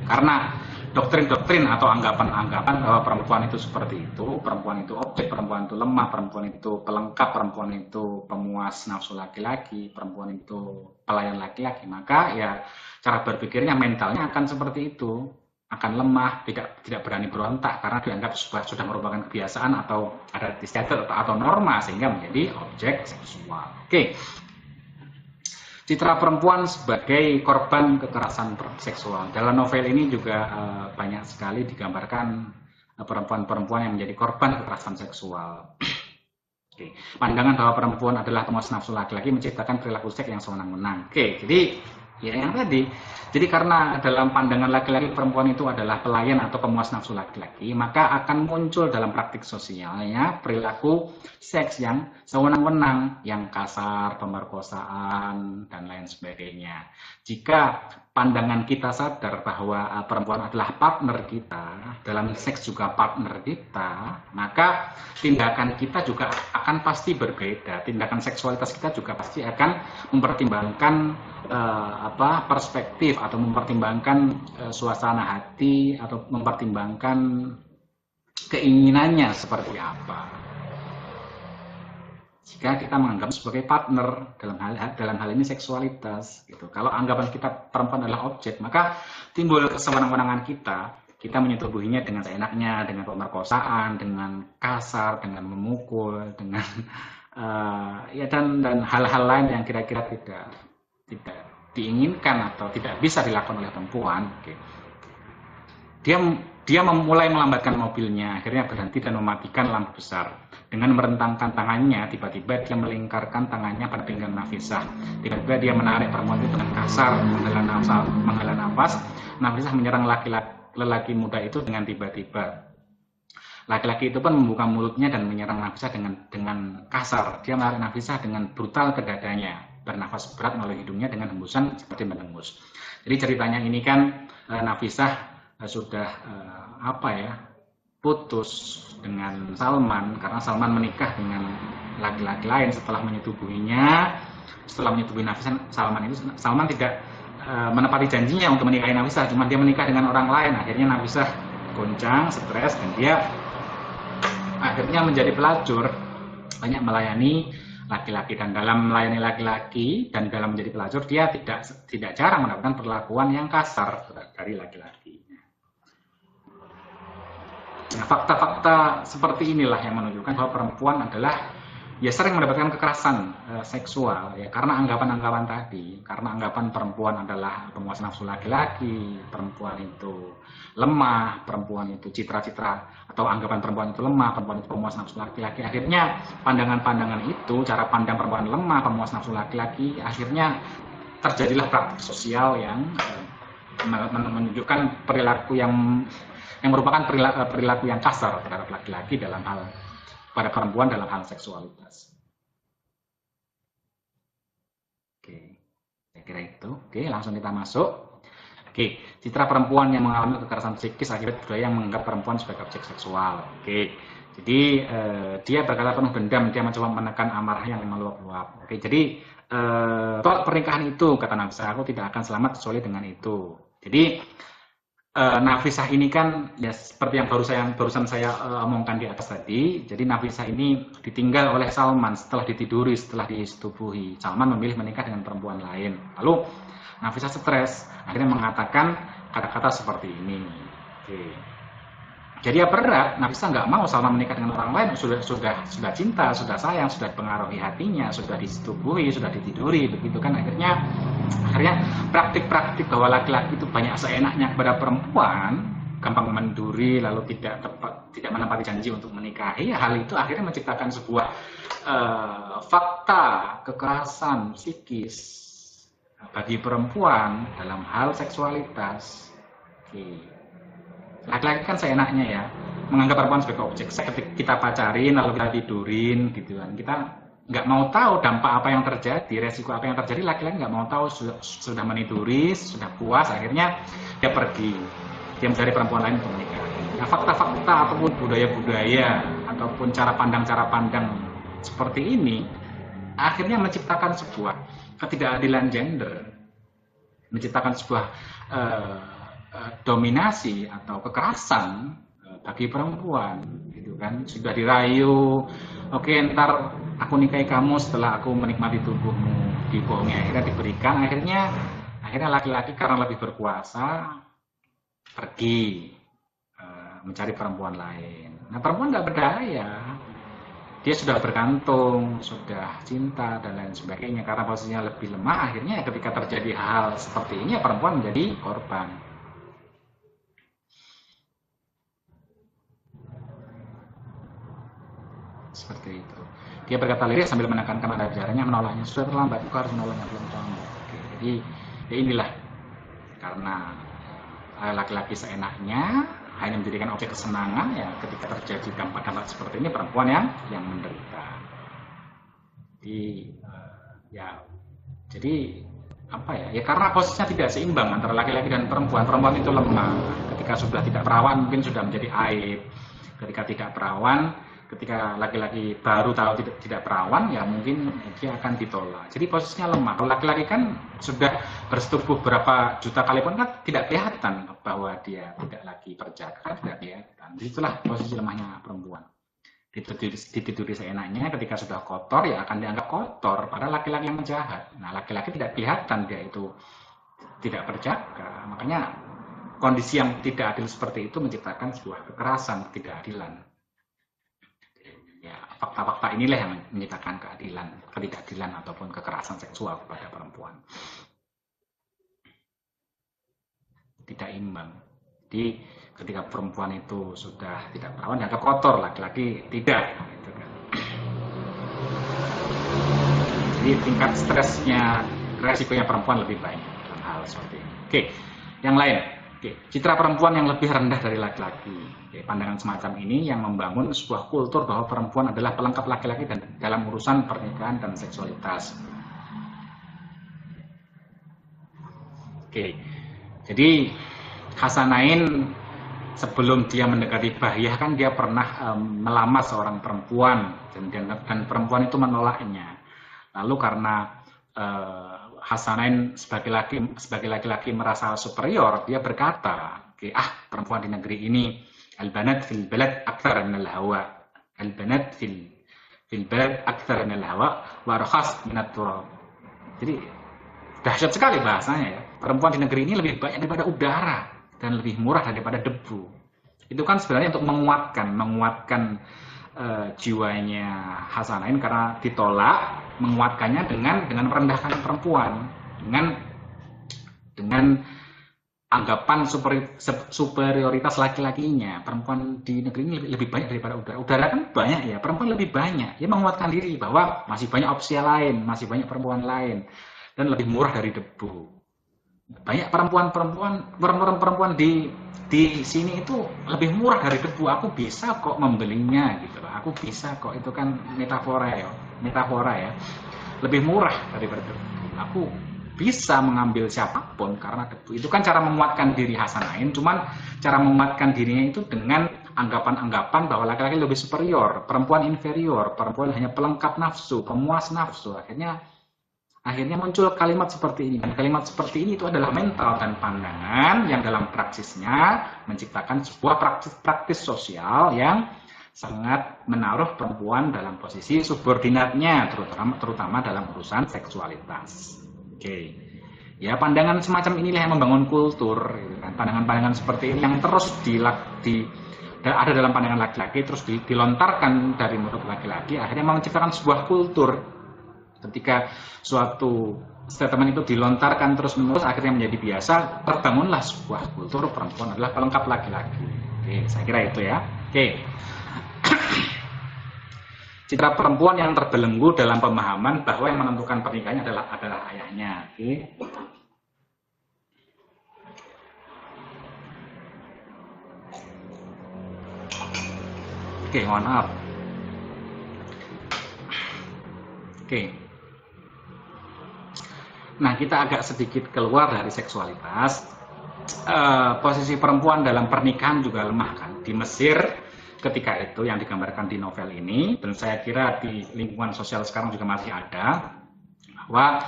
karena doktrin-doktrin atau anggapan-anggapan bahwa perempuan itu seperti itu, perempuan itu objek, perempuan itu lemah, perempuan itu pelengkap, perempuan itu pemuas nafsu laki-laki, perempuan itu pelayan laki-laki, maka ya cara berpikirnya mentalnya akan seperti itu, akan lemah, tidak berani berontak karena dianggap sudah merupakan kebiasaan atau adat istiadat atau norma sehingga menjadi objek seksual. Oke. Citra perempuan sebagai korban kekerasan seksual. Dalam novel ini juga banyak sekali digambarkan perempuan-perempuan yang menjadi korban kekerasan seksual. Oke. Pandangan bahwa perempuan adalah pemuas nafsu laki-laki menciptakan perilaku seks yang sewenang-wenang. Oke, jadi ya yang tadi. Jadi karena dalam pandangan laki-laki perempuan itu adalah pelayan atau pemuas nafsu laki-laki, maka akan muncul dalam praktik sosialnya perilaku seks yang sewenang-wenang, yang kasar, pemerkosaan, dan lain sebagainya. Jika pandangan kita sadar bahwa perempuan adalah partner kita, dalam seks juga partner kita, maka tindakan kita juga akan pasti berbeda. Tindakan seksualitas kita juga pasti akan mempertimbangkan perspektif atau mempertimbangkan suasana hati atau mempertimbangkan keinginannya seperti apa. Jika kita menganggap sebagai partner dalam hal ini seksualitas, gitu. Kalau anggapan kita perempuan adalah objek, maka timbul kesewenang-wenangan kita menyetubuhinya dengan seenaknya, dengan pemerkosaan, dengan kasar, dengan memukul, dengan dan hal-hal lain yang kira-kira tidak diinginkan atau tidak bisa dilakukan oleh perempuan. Oke. Dia memulai melambatkan mobilnya, akhirnya berhenti dan mematikan lampu besar. Dengan merentangkan tangannya, tiba-tiba dia melingkarkan tangannya pada pinggang Nafisah. Tiba-tiba dia menarik perempuan itu dengan kasar, menghela nafas. Nafisah menyerang lelaki muda itu dengan tiba-tiba. Laki-laki itu pun membuka mulutnya dan menyerang Nafisah dengan kasar. Dia menarik Nafisah dengan brutal ke dadanya, bernafas berat melalui hidungnya dengan hembusan seperti mendengus. Jadi ceritanya ini kan Nafisah sudah putus dengan Salman karena Salman menikah dengan laki-laki lain setelah menyetubuhinya. Setelah menyetubuhi Nafisah, Salman tidak menepati janjinya untuk menikahi Nafisah, cuma dia menikah dengan orang lain. Akhirnya Nafisah goncang, stres, dan dia akhirnya menjadi pelacur, banyak melayani laki-laki. Dan dalam melayani laki-laki dan dalam menjadi pelacur, dia tidak jarang mendapatkan perlakuan yang kasar dari laki-laki. Nah, fakta-fakta seperti inilah yang menunjukkan bahwa perempuan adalah sering mendapatkan kekerasan seksual ya, karena anggapan-anggapan tadi, karena anggapan perempuan adalah pemuas nafsu laki-laki, perempuan itu lemah, perempuan itu citra-citra atau anggapan perempuan itu lemah, perempuan itu pemuas nafsu laki-laki. Akhirnya pandangan-pandangan itu, cara pandang perempuan lemah, pemuas nafsu laki-laki, akhirnya terjadilah praktik sosial yang menunjukkan perilaku yang merupakan perilaku yang kasar terhadap laki-laki pada perempuan dalam hal seksualitas. Oke, saya kira itu. Oke, langsung kita masuk. Oke, citra perempuan yang mengalami kekerasan psikis akibat budaya yang menganggap perempuan sebagai objek seksual. Oke, jadi dia berkata penuh dendam, dia mencoba menekan amarah yang meluap-luap. Oke, jadi tolak pernikahan itu, kata Nafisah, aku tidak akan selamat kecuali dengan itu. Jadi Nafisah ini kan ya seperti yang barusan saya omongkan di atas tadi. Jadi Nafisah ini ditinggal oleh Salman setelah ditiduri, setelah disetubuhi. Salman memilih menikah dengan perempuan lain. Lalu Nafisah stres, akhirnya mengatakan kata-kata seperti ini. Oke. Jadi ya berat, Nafisah nggak mau Salman menikah dengan orang lain. Sudah cinta, sudah sayang, sudah dipengaruhi hatinya, sudah disetubuhi, sudah ditiduri, begitu kan. Akhirnya praktik-praktik bahwa laki-laki itu banyak seenaknya kepada perempuan, gampang menduri, lalu tidak menepati janji untuk menikahi. Hal itu akhirnya menciptakan sebuah fakta kekerasan psikis bagi perempuan dalam hal seksualitas. Oke. Laki-laki kan seenaknya ya, menganggap perempuan sebagai objek. Kita pacarin, lalu kita tidurin, gitu kan. Kita nggak mau tahu dampak apa yang terjadi, resiko apa yang terjadi. Laki-laki nggak mau tahu, sudah meniduri, sudah puas, akhirnya dia pergi, dia mencari perempuan lain untuk menikah. Nah, fakta-fakta ataupun budaya-budaya ataupun cara pandang seperti ini akhirnya menciptakan sebuah ketidakadilan gender, menciptakan sebuah dominasi atau kekerasan bagi perempuan, gitu kan. Sudah dirayu, oke, ntar aku nikahi kamu setelah aku menikmati tubuhmu, dibohongi, akhirnya diberikan, akhirnya laki-laki karena lebih berkuasa pergi mencari perempuan lain. Nah, perempuan nggak berdaya, dia sudah bergantung, sudah cinta dan lain sebagainya. Karena posisinya lebih lemah, akhirnya ketika terjadi hal seperti ini, perempuan menjadi korban. Seperti itu. Dia berkata lirik sambil menekankan nada bicaranya, menolaknya. Sudah terlambat, aku harus menolaknya, belum terlambat. Oke, jadi ya inilah, karena laki-laki seenaknya hanya menjadikan objek kesenangan, ya ketika terjadi dampak-dampak seperti ini, perempuan yang menderita. Jadi apa ya? Ya karena posisinya tidak seimbang antara laki-laki dan perempuan. Perempuan itu lemah. Ketika sudah tidak perawan mungkin sudah menjadi aib. Ketika tidak perawan, ketika laki-laki baru tahu tidak perawan, ya mungkin dia akan ditolak. Jadi posisinya lemah. Kalau laki-laki kan sudah bersetubuh berapa juta kali pun kan tidak kelihatan bahwa dia tidak lagi berjaga, kan tidak kelihatan. Itulah posisi lemahnya perempuan. Ditiduri seenaknya, ketika sudah kotor ya akan dianggap kotor, padahal laki-laki yang menjahat. Nah, laki-laki tidak kelihatan dia itu tidak berjaga. Makanya kondisi yang tidak adil seperti itu menciptakan sebuah kekerasan, ketidakadilan. Ya, fakta-fakta inilah yang menciptakan ketidakadilan ataupun kekerasan seksual kepada perempuan. Tidak imbang. Jadi ketika perempuan itu sudah tidak perawan, dianggap kotor, laki-laki tidak. Gitu kan. Jadi tingkat stresnya, resikonya perempuan lebih banyak dalam hal seperti ini. Oke, yang lain. Oke, citra perempuan yang lebih rendah dari laki-laki. Oke, pandangan semacam ini yang membangun sebuah kultur bahwa perempuan adalah pelengkap laki-laki dan dalam urusan pernikahan dan seksualitas. Oke, jadi Hasanain sebelum dia mendekati Bahiyah kan dia pernah melamar seorang perempuan dan perempuan itu menolaknya. Lalu karena Hasanain sebagai laki-laki merasa superior, dia berkata, perempuan di negeri ini al-banat fil balad akthar min al-hawa. Al-banat fil balad akthar min al-hawa wa arkhas min at-turab. Jadi dahsyat sekali bahasanya ya. Perempuan di negeri ini lebih banyak daripada udara dan lebih murah daripada debu. Itu kan sebenarnya untuk menguatkan jiwanya Hasanain karena ditolak, menguatkannya dengan merendahkan perempuan, dengan anggapan superioritas laki-lakinya. Perempuan di negeri ini lebih banyak daripada udara. Udara kan banyak ya, perempuan lebih banyak. Dia menguatkan diri bahwa masih banyak opsi lain, masih banyak perempuan lain dan lebih murah dari debu. Banyak perempuan di sini itu lebih murah dari debu. Aku bisa kok membelinya gitu loh. Aku bisa kok, itu kan metafora ya. Lebih murah daripada debu. Aku bisa mengambil siapapun karena debu. Itu kan cara menguatkan diri Hasanain, cuman cara menguatkan dirinya itu dengan anggapan-anggapan bahwa laki-laki lebih superior, perempuan inferior, perempuan hanya pelengkap nafsu, pemuas nafsu. Akhirnya muncul kalimat seperti ini, dan kalimat seperti ini itu adalah mental dan pandangan yang dalam praksisnya menciptakan sebuah praktis sosial yang sangat menaruh perempuan dalam posisi subordinatnya, terutama dalam urusan seksualitas. Oke, ya pandangan semacam inilah yang membangun kultur, pandangan-pandangan seperti ini yang terus ada dalam pandangan laki-laki, terus dilontarkan dari mulut laki-laki, akhirnya menciptakan sebuah kultur. Ketika suatu statement itu dilontarkan terus-menerus, akhirnya menjadi biasa, terbangunlah sebuah kultur perempuan adalah pelengkap laki-laki. Oke, saya kira itu ya. Oke. Citra perempuan yang terbelenggu dalam pemahaman bahwa yang menentukan pernikahannya adalah ayahnya. Oke, mohon maaf. Oke. Nah, kita agak sedikit keluar dari seksualitas. Posisi perempuan dalam pernikahan juga lemah kan. Di Mesir ketika itu yang digambarkan di novel ini, dan saya kira di lingkungan sosial sekarang juga masih ada, bahwa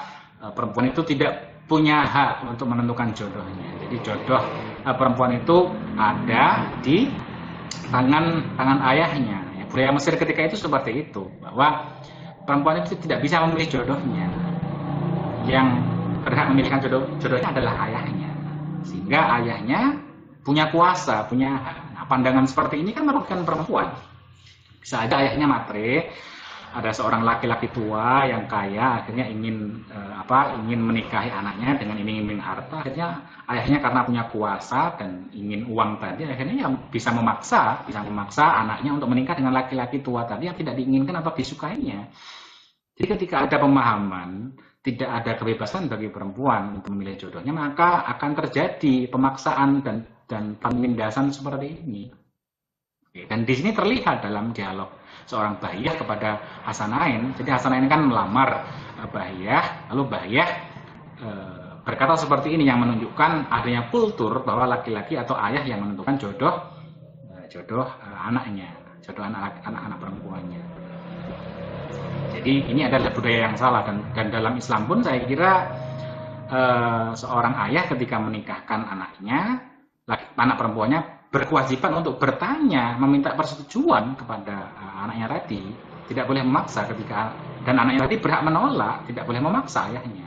perempuan itu tidak punya hak untuk menentukan jodohnya. Jadi jodoh perempuan itu ada di tangan ayahnya. Budaya Mesir ketika itu seperti itu, bahwa perempuan itu tidak bisa memilih jodohnya. Yang berhak memilihkan jodohnya adalah ayahnya, sehingga ayahnya punya kuasa, punya hak. Nah, pandangan seperti ini kan merugikan perempuan. Bisa aja ayahnya matre, ada seorang laki-laki tua yang kaya, akhirnya ingin menikahi anaknya dengan iming-iming harta. Akhirnya ayahnya karena punya kuasa dan ingin uang tadi, akhirnya bisa memaksa anaknya untuk menikah dengan laki-laki tua tadi yang tidak diinginkan atau disukainya. Jadi ketika ada pemahaman tidak ada kebebasan bagi perempuan untuk memilih jodohnya, maka akan terjadi pemaksaan dan penindasan seperti ini. Dan di sini terlihat dalam dialog seorang Bahiyah kepada Hasanain. Jadi Hasanain kan melamar Bahiyah, lalu Bahiyah berkata seperti ini yang menunjukkan adanya kultur bahwa laki-laki atau ayah yang menentukan jodoh anaknya, jodoh anak-anak perempuannya. Jadi ini adalah budaya yang salah, dan dalam Islam pun saya kira seorang ayah ketika menikahkan anaknya, anak perempuannya berkewajiban untuk bertanya, meminta persetujuan kepada anaknya tadi. Tidak boleh memaksa dan anaknya tadi berhak menolak, tidak boleh memaksa ayahnya.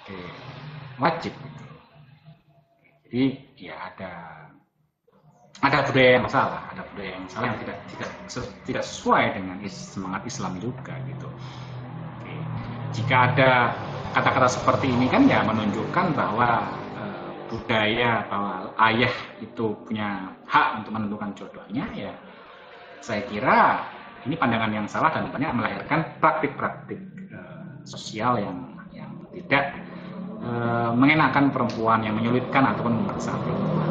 Oke, wajib. Jadi ya ada budaya yang salah, yang tidak sesuai dengan semangat Islam juga gitu. Oke. Jika ada kata-kata seperti ini kan ya menunjukkan bahwa budaya bahwa ayah itu punya hak untuk menentukan jodohnya, ya saya kira ini pandangan yang salah dan banyak melahirkan praktik-praktik sosial yang tidak mengenakan perempuan, yang menyulitkan ataupun memaksa perempuan.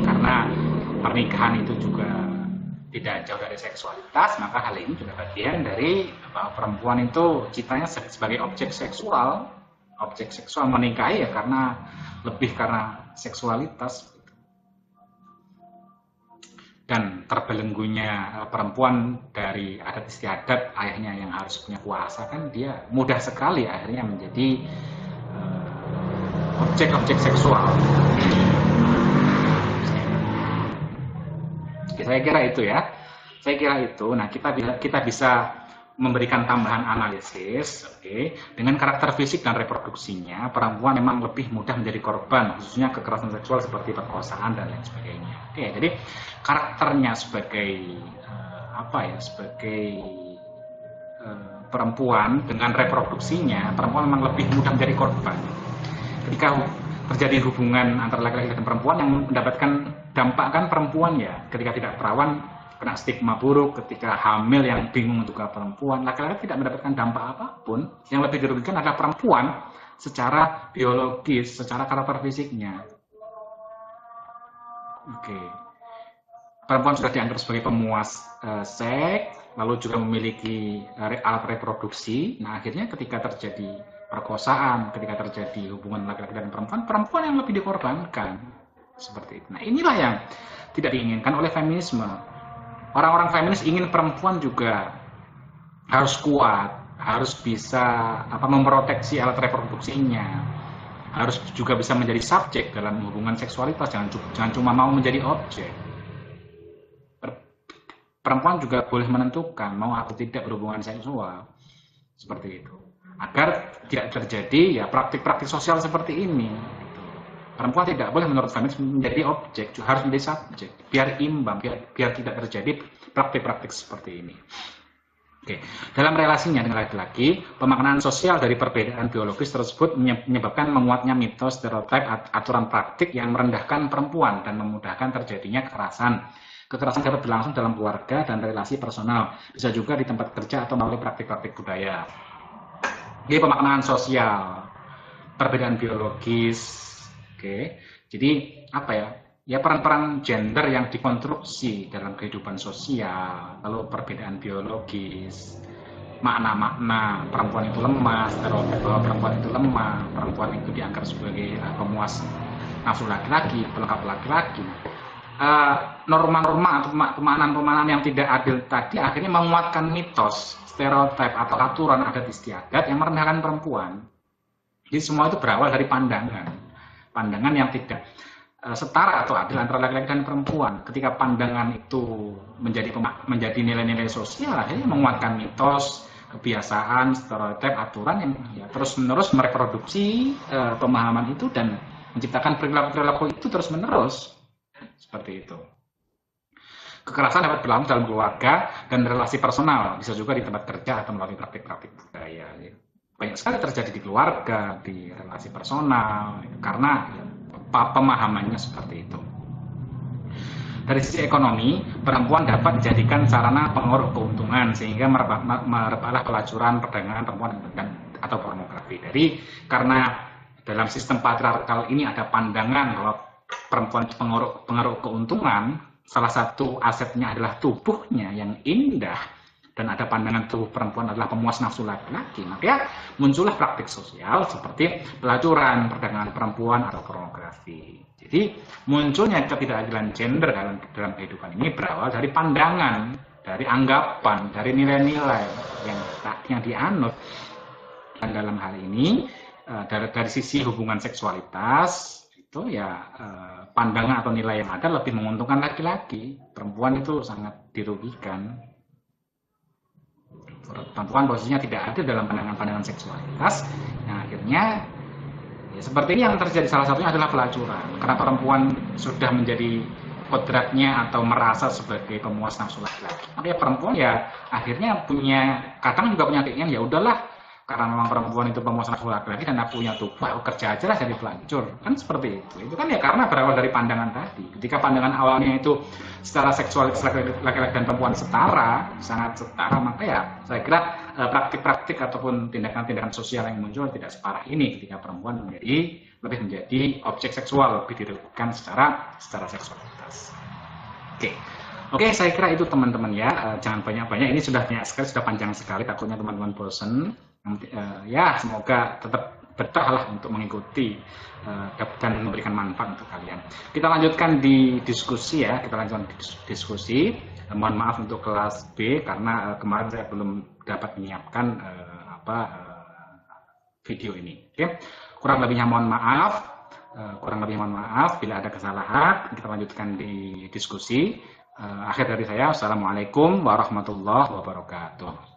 Karena pernikahan itu juga tidak jauh dari seksualitas, maka hal ini juga bagian dari bahwa perempuan itu citanya sebagai objek seksual menikahi ya karena seksualitas. Dan terbelenggunya perempuan dari adat istiadat ayahnya yang harus punya kuasa, kan dia mudah sekali akhirnya menjadi objek-objek seksual. Saya kira itu ya. Saya kira itu. Nah, kita bisa memberikan tambahan analisis, dengan karakter fisik dan reproduksinya, perempuan memang lebih mudah menjadi korban, khususnya kekerasan seksual seperti perkosaan dan lain sebagainya. Jadi karakternya sebagai perempuan dengan reproduksinya, perempuan memang lebih mudah menjadi korban. Ketika terjadi hubungan antara laki-laki dan perempuan, yang mendapatkan dampak kan perempuan ya. Ketika tidak perawan kena stigma buruk, ketika hamil yang bingung juga perempuan. Laki-laki tidak mendapatkan dampak apapun. Yang lebih dirugikan adalah perempuan secara biologis, secara karakter fisiknya. Perempuan sudah dianggap sebagai pemuas seks, lalu juga memiliki alat reproduksi. Nah, akhirnya ketika terjadi perkosaan, ketika terjadi hubungan laki-laki dan perempuan, perempuan yang lebih dikorbankan. Seperti itu. Nah, inilah yang tidak diinginkan oleh feminisme. Orang-orang feminis ingin perempuan juga harus kuat, harus bisa memproteksi alat reproduksinya, harus juga bisa menjadi subjek dalam hubungan seksualitas, jangan cuma mau menjadi objek. Perempuan juga boleh menentukan mau atau tidak berhubungan seksual, seperti itu. Agar tidak terjadi ya praktik-praktik sosial seperti ini. Perempuan tidak boleh menurut feminis menjadi objek, harus menjadi subjek, biar imbang, biar tidak terjadi praktik-praktik seperti ini. Dalam relasinya dengan laki-laki, pemaknaan sosial dari perbedaan biologis tersebut menyebabkan menguatnya mitos, stereotip, aturan praktik yang merendahkan perempuan dan memudahkan terjadinya kekerasan. Kekerasan dapat berlangsung dalam keluarga dan relasi personal, bisa juga di tempat kerja atau melalui praktik-praktik budaya. Jadi pemaknaan sosial, perbedaan biologis, jadi ya peran-peran gender yang dikonstruksi dalam kehidupan sosial, lalu perbedaan biologis, makna-makna perempuan itu lemah, stereotip bahwa perempuan itu lemah, perempuan itu dianggap sebagai pemuas nafsu laki-laki, pelengkap laki-laki. Norma-norma atau pemahaman-pemahaman yang tidak adil tadi akhirnya menguatkan mitos, stereotip atau aturan adat istiadat yang merendahkan perempuan. Jadi semua itu berawal dari pandangan yang tidak setara atau adil antara laki-laki dan perempuan. Ketika pandangan itu menjadi nilai-nilai sosial, akhirnya menguatkan mitos, kebiasaan, stereotip, aturan yang ya, terus-menerus mereproduksi pemahaman itu dan menciptakan perilaku-perilaku itu terus-menerus. Seperti itu. Kekerasan dapat berlangsung dalam keluarga dan relasi personal, bisa juga di tempat kerja atau melalui praktik-praktik budaya. Banyak sekali terjadi di keluarga, di relasi personal, karena pemahamannya seperti itu. Dari sisi ekonomi, perempuan dapat dijadikan sarana penguruk keuntungan sehingga merebaklah pelacuran perdagangan perempuan atau pornografi. Jadi karena dalam sistem patriarkal ini ada pandangan bahwa perempuan pengaruh keuntungan, salah satu asetnya adalah tubuhnya yang indah, dan ada pandangan tubuh perempuan adalah pemuas nafsu laki-laki, maka muncullah praktik sosial seperti pelacuran, perdagangan perempuan atau pornografi. Jadi munculnya ketidakadilan gender dalam kehidupan ini berawal dari pandangan, dari anggapan, dari nilai-nilai yang dianut. Dan dalam hal ini dari sisi hubungan seksualitas itu ya pandangan atau nilai yang ada lebih menguntungkan laki-laki. Perempuan itu sangat dirugikan. Perempuan posisinya tidak ada dalam pandangan-pandangan seksualitas. Nah, akhirnya ya seperti ini yang terjadi. Salah satunya adalah pelacuran. Karena perempuan sudah menjadi kodratnya atau merasa sebagai pemuas nafsu laki-laki. Makanya perempuan ya akhirnya kadang juga punya keinginan, ya udahlah, karena memang perempuan itu pemesan laki-laki dan aku punya tubuh, aku kerja aja lah jadi pelacur, kan seperti itu kan ya karena berawal dari pandangan tadi. Ketika pandangan awalnya itu secara seksual laki-laki dan perempuan setara, sangat setara, maka ya saya kira praktik-praktik ataupun tindakan-tindakan sosial yang muncul tidak separah ini ketika perempuan lebih menjadi objek seksual, lebih dirugikan secara seksualitas. Oke, saya kira itu teman-teman ya. Jangan banyak-banyak. Ini sudah banyak sekali, sudah panjang sekali. Takutnya teman-teman bosan. Ya, semoga tetap betah lah untuk mengikuti dan memberikan manfaat untuk kalian. Kita lanjutkan di diskusi ya. Kita lanjutkan di diskusi. Mohon maaf untuk kelas B karena kemarin saya belum dapat menyiapkan video ini. Oke, kurang lebihnya mohon maaf. Bila ada kesalahan. Kita lanjutkan di diskusi. Akhir dari saya, assalamualaikum warahmatullahi wabarakatuh.